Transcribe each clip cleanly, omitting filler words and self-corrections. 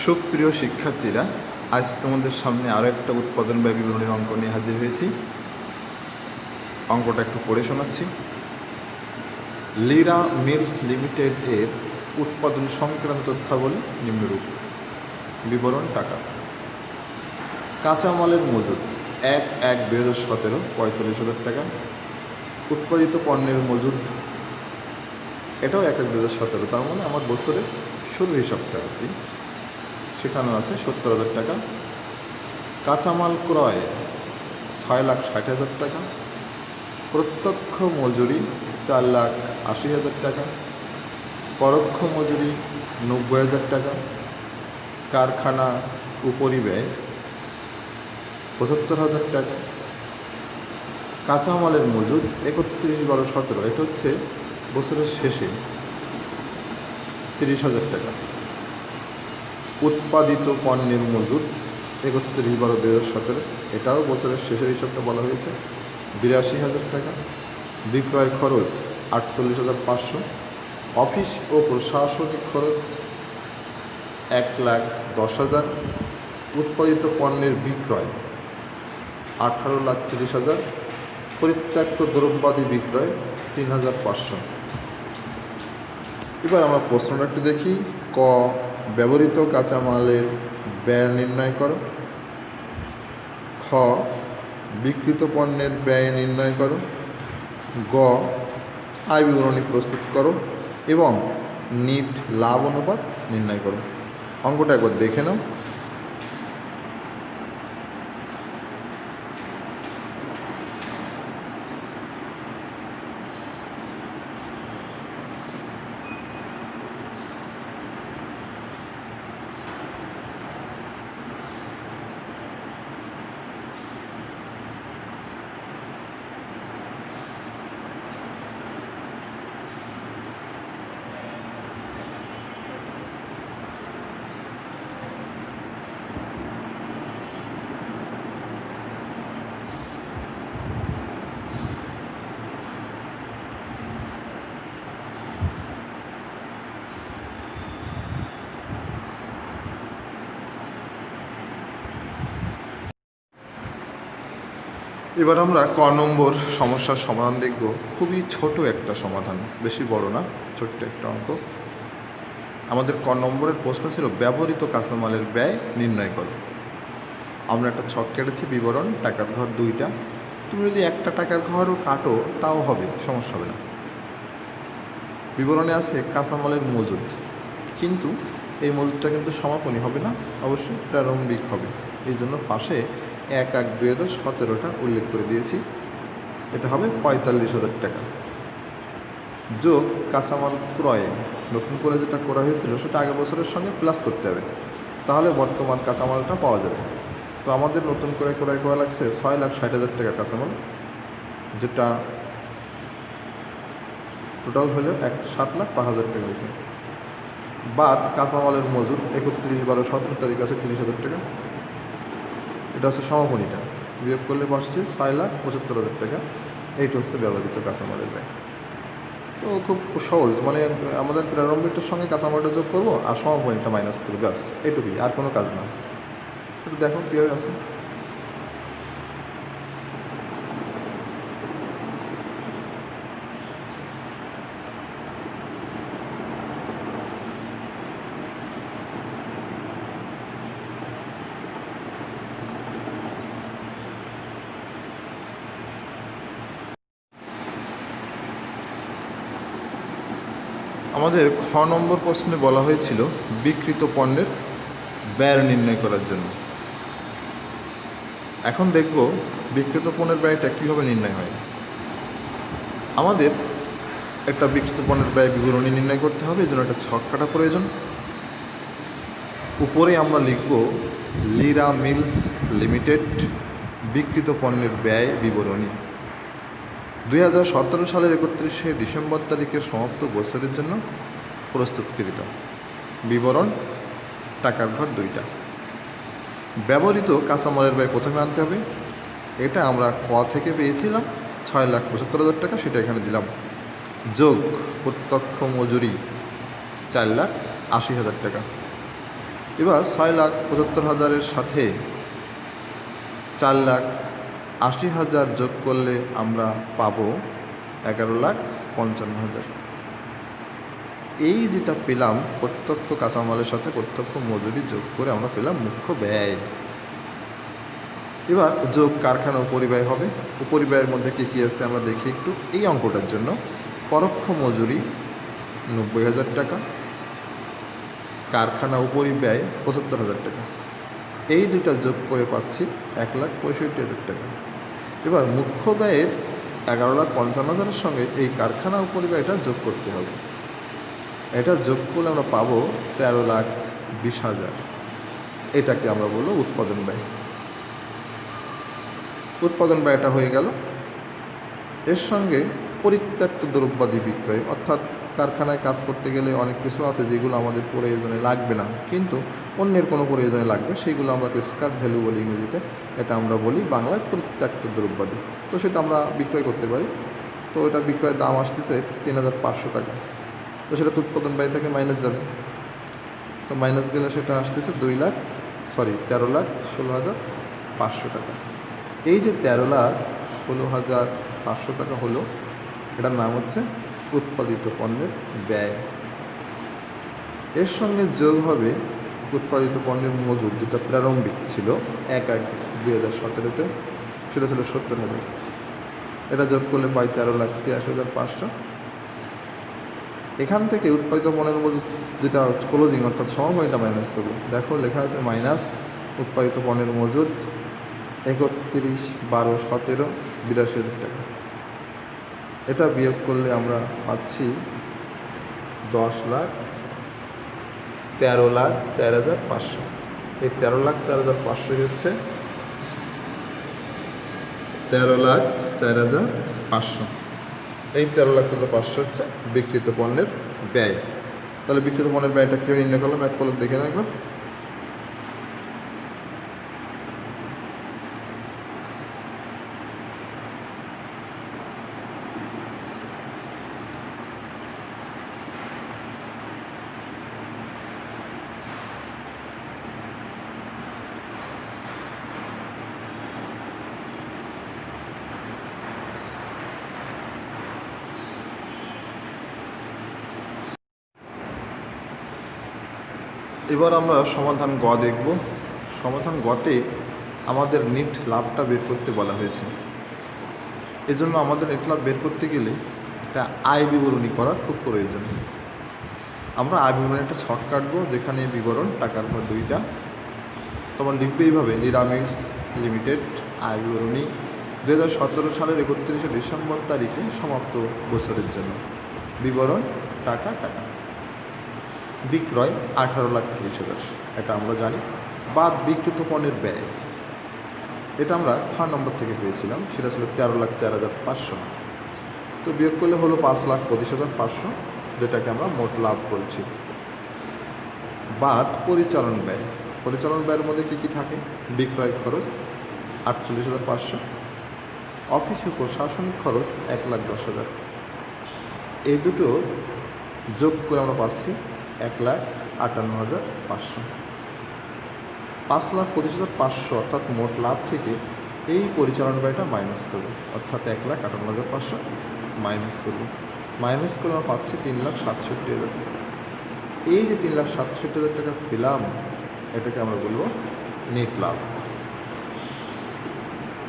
সুপ্রিয় শিক্ষার্থীরা, আজ তোমাদের সামনে আরও একটা উৎপাদন ব্যয় বিবরণীর অঙ্ক নিয়ে হাজির হয়েছি। অঙ্কটা একটু পড়ে শোনাচ্ছি। লিরা মিলস লিমিটেড এর উৎপাদন সংক্রান্ত তথ্যাবলী নিম্নরূপ। বিবরণ টাকা। কাঁচামালের মজুত 1/1/2017 45,000 টাকা। উৎপাদিত পণ্যের মজুত এটাও 1/1/2017, তার মানে আমার বছরে শুরু হিসাবটা আর কি, সেখানে আছে 70,000 টাকা। কাঁচামাল ক্রয় 6,60,000 টাকা। প্রত্যক্ষ মজুরি 4,80,000 টাকা। পরোক্ষ মজুরি 90,000 টাকা। কারখানা উপরিব্যয় 75,000 টাকা। কাঁচামালের মজুদ 31/12/17, এটা হচ্ছে বছরের শেষে 30,000 টাকা। উৎপাদিত পণ্যের মজুদ 31/12/2017, এটাও বছরের শেষের হিসাবটা বলা হয়েছে, 82,000 টাকা। বিক্রয় খরচ 48,500। অফিস ও প্রশাসনিক খরচ 1,10,000। উৎপাদিত পণ্যের বিক্রয় 18,30,000। পরিত্যক্ত দ্রব্যাদি বিক্রয় 3,500। এবার আমরা প্রশ্নটা একটু দেখি। ক, ব্যবহৃত কাঁচামালের ব্যয় নির্ণয় করো। খ, বিক্রিত পণ্যের ব্যয় নির্ণয় করো। গ, আয় বিবরণী প্রস্তুত করো এবং নিট লাভ অনুপাত নির্ণয় করো। অঙ্কটা একবার দেখে নাও। এবার আমরা ক নম্বর সমস্যার সমাধান দেখব। খুবই ছোট একটা সমাধান, বেশি বড় না, ছোট্ট একটা অঙ্ক। আমাদের ক নম্বরের প্রশ্ন ছিল ব্যবহৃত কাঁচামালের ব্যয় নির্ণয় করো। আমরা একটা ছক কেটেছি, বিবরণ টাকার ঘর 2টা। তুমি যদি একটা টাকার ঘরও কাটো তাও হবে, সমস্যা হবে না। বিবরণে আছে কাঁচামালের মজুদ, কিন্তু এই মজুদটা কিন্তু সমাপনী হবে না, অবশ্যই প্রারম্ভিক হবে। এই জন্য পাশে 1/1/2017টা উল্লেখ করে দিয়েছি। এটা হবে 45,000 টাকা। যোগ কাঁচামাল ক্রয়ে, নতুন করে যেটা করা হয়েছিল সেটা আগের বছরের সঙ্গে প্লাস করতে হবে, তাহলে বর্তমান কাঁচামালটা পাওয়া যাবে। তো আমাদের নতুন করে ক্রয় করা লাগছে 6,60,000 টাকা কাঁচামাল, যেটা টোটাল হলো 7,05,000 টাকা হয়েছে। বাদ কাঁচামালের মজুদ 31/12/17 তারিখ আছে 30,000 টাকা, এটা হচ্ছে সমাপনীটা, বিয়োগ করলে পাচ্ছি 6,75,000 টাকা। এইটা হচ্ছে ব্যবহৃত কাঁচামালের ব্যয়। তো খুব সহজ, মানে আমাদের প্রারম্ভিকটার সঙ্গে কাঁচামালটা যোগ করবো আর সমাপনীটা মাইনাস করবো, ব্যাস এইটুকুই, আর কোনো কাজ না। একটু দেখো কীভাবে আছে। আমাদের খ নম্বর প্রশ্নে বলা হয়েছিল বিক্রিত পণ্যের ব্যয় নির্ণয় করার জন্য। এখন দেখব বিক্রিত পণ্যের ব্যয়টা কীভাবে নির্ণয় হয়। আমাদের একটা বিক্রিত পণ্যের ব্যয় বিবরণী নির্ণয় করতে হবে, এই জন্য একটা ছক কাটা প্রয়োজন। উপরে আমরা লিখব লিরা মিলস লিমিটেড বিক্রিত পণ্যের ব্যয় বিবরণী 2017 সালের 31শে ডিসেম্বর তারিখে সমাপ্ত বছরের জন্য প্রস্তুতকৃত। বিবরণ টাকার ঘর 2টা। ব্যবহৃত কাঁচামালের ব্যয় প্রথমে আনতে হবে, এটা আমরা ক থেকে পেয়েছিলাম 6,75,000 টাকা, সেটা এখানে দিলাম। যোগ প্রত্যক্ষ মজুরি 4,80,000 টাকা। এবার 6,75,000-এর সাথে 4,80,000 যোগ করলে আমরা পাবো 11,55,000। এই যেটা পেলাম প্রত্যক্ষ কাঁচামালের সাথে প্রত্যক্ষ মজুরি যোগ করে আমরা পেলাম মুখ্য ব্যয়। এবার যোগ কারখানা উপরিব্যয় হবে। উপরিব্যয়ের মধ্যে কী কী আছে আমরা দেখি একটু। এই অঙ্কটার জন্য পরোক্ষ মজুরি 90,000 টাকা, কারখানা উপরিব্যয় 75,000 টাকা, এই দুটা যোগ করে পাচ্ছি 1,65,000 টাকা। এবার মুখ্য ব্যয়ের 11,55,000-এর সঙ্গে এই কারখানা উপরিব্যয়টা যোগ করতে হবে। এটা যোগ করলে আমরা পাবো 13,20,000। এটাকে আমরা বলবো উৎপাদন ব্যয়। উৎপাদন ব্যয়টা হয়ে গেল। এর সঙ্গে পরিত্যক্ত দ্রব্যাদি বিক্রয়, অর্থাৎ কারখানায় কাজ করতে গেলে অনেক কিছু আছে যেগুলো আমাদের প্রয়োজনে লাগবে না, কিন্তু অন্যের কোনো প্রয়োজনে লাগবে, সেইগুলো আমরা স্ক্র্যাপ ভ্যালু বলি ইংরেজিতে। এটা আমরা বলি বাংলায় পরিত্যক্ত দ্রব্যাদি। তো সেটা আমরা বিক্রয় করতে পারি। তো এটার বিক্রয়ের দাম আসতেছে 3,500 টাকা। তো সেটা তো উৎপাদন ব্যয় থেকে মাইনাস যাবে। তো মাইনাস গেলে সেটা আসতেছে 13,16,500 টাকা। এই যে 13,16,500 টাকা হলো, এটার নাম হচ্ছে উৎপাদিত পণ্যের ব্যয়। এর সঙ্গে যোগ হবে উৎপাদিত পণ্যের মজুর, যেটা প্রারম্ভিক ছিল 1/1/2017-তে, সেটা ছিল 70,000। এটা যোগ করলে পাই 13,86,500। এখান থেকে উৎপাদিত পণ্যের মজুর যেটা ক্লোজিং অর্থাৎ সমবায়টা মাইনাস করবো। দেখো লেখা আছে মাইনাস উৎপাদিত পণ্যের মজুদ 31/12/17 82,000 টাকা। এটা বিয়োগ করলে আমরা পাচ্ছি 13,04,500। এই 13,04,500 হচ্ছে 13,04,500। এই 13,04,500 হচ্ছে বিক্রিত পণ্যের ব্যয়। তাহলে বিক্রিত পণ্যের ব্যয়টা কেউ নির্ণয় করলাম, এক পলক দেখে না একবার। এবার আমরা সমাধান গ দেখব। সমাধান গতে আমাদের নিট লাভটা বের করতে বলা হয়েছে। এজন্য আমাদের নিট লাভ বের করতে গেলে একটা আয় বিবরণী করা খুব প্রয়োজন। আমরা আয় বিবরণী একটা ছক কাটবো, যেখানে বিবরণ টাকার ঘর 2টা। তোমার লিখবে এইভাবে: নিরামিষ লিমিটেড আয় বিবরণী 2017 সালের 31শে ডিসেম্বর তারিখে সমাপ্ত বছরের জন্য। বিবরণ টাকা টাকা। বিক্রয় 18,30,000, এটা আমরা জানি। বাদ বিক্রিত পণ্যের ব্যয়, এটা আমরা খ নম্বর থেকে পেয়েছিলাম, সেটা ছিল 13,04,500। তো বিয়োগ করলে হলো 5,25,500, যেটাকে আমরা মোট লাভ বলছি। বাদ পরিচালন ব্যয়। পরিচালন ব্যয়ের মধ্যে কী কী থাকে? বিক্রয় খরচ 48,500, অফিস ও প্রশাসনিক খরচ 1,10,000। এই দুটো যোগ করে আমরা পাচ্ছি 1,58,500। 5,25,500 অর্থাৎ মোট লাভ থেকে এই পরিচালন ব্যয়টা মাইনাস করব, অর্থাৎ 1,58,500 মাইনাস করব। মাইনাস করে আমরা পাচ্ছি 3,67,000। এই যে 3,67,000 টাকা পেলাম, এটাকে আমরা বলবো নেট লাভ।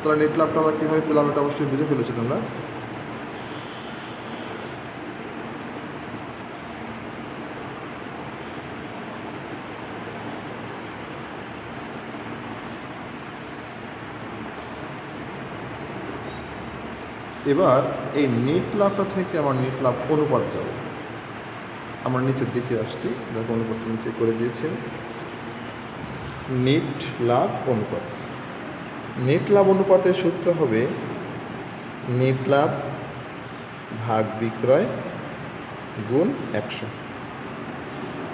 তাহলে নেট লাভটা আমরা কীভাবে পেলাম এটা অবশ্যই বুঝে ফেলেছি তোমরা। এবার এই নেট লাভটা থেকে আমার নেট লাভ অনুপাত যাবে। আমরা নিচের দিকে আসছি, দেখো অনুপাতটা নিচে করে দিয়েছে। নেট লাভ অনুপাত। নেট লাভ অনুপাতের সূত্র হবে নেট লাভ ভাগ বিক্রয় গুণ 100।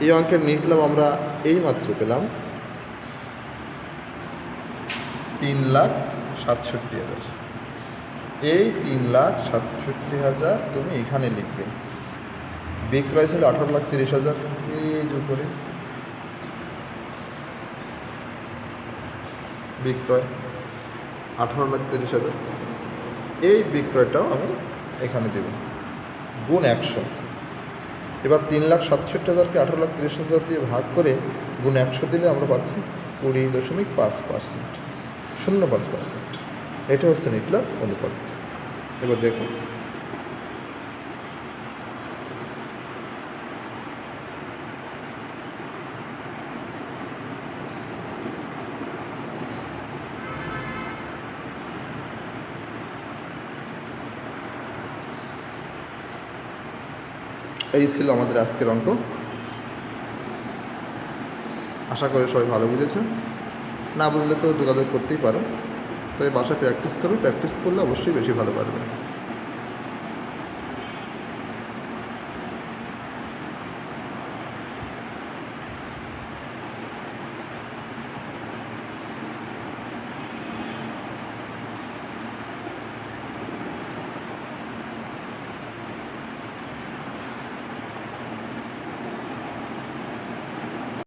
এই অঙ্কের নেট লাভ আমরা এইমাত্র পেলাম 3,67,000। এই 3,67,000 তুমি এখানে লিখবে। বিক্রয় ছিল 18,30,000 এই যে উপরে, বিক্রয় 18,30,000, এই বিক্রয়টাও আমি এখানে দেব গুণ 100। এবার 3,67,000কে 18,30,000 দিয়ে ভাগ করে গুণ 100 দিলে আমরা পাচ্ছি 20.5%, 0.5%। এটা হচ্ছে নিটলাভ অনুপাত। এবার দেখুন এই ছিল আমাদের আজকের অঙ্ক। আশা করি সবাই ভালো বুঝেছে। না বুঝলে তো যোগাযোগ করতেই পারো। তবে বাসায় প্র্যাকটিস করো, প্র্যাকটিস করলে অবশ্যই বেশি ভালো পারবে।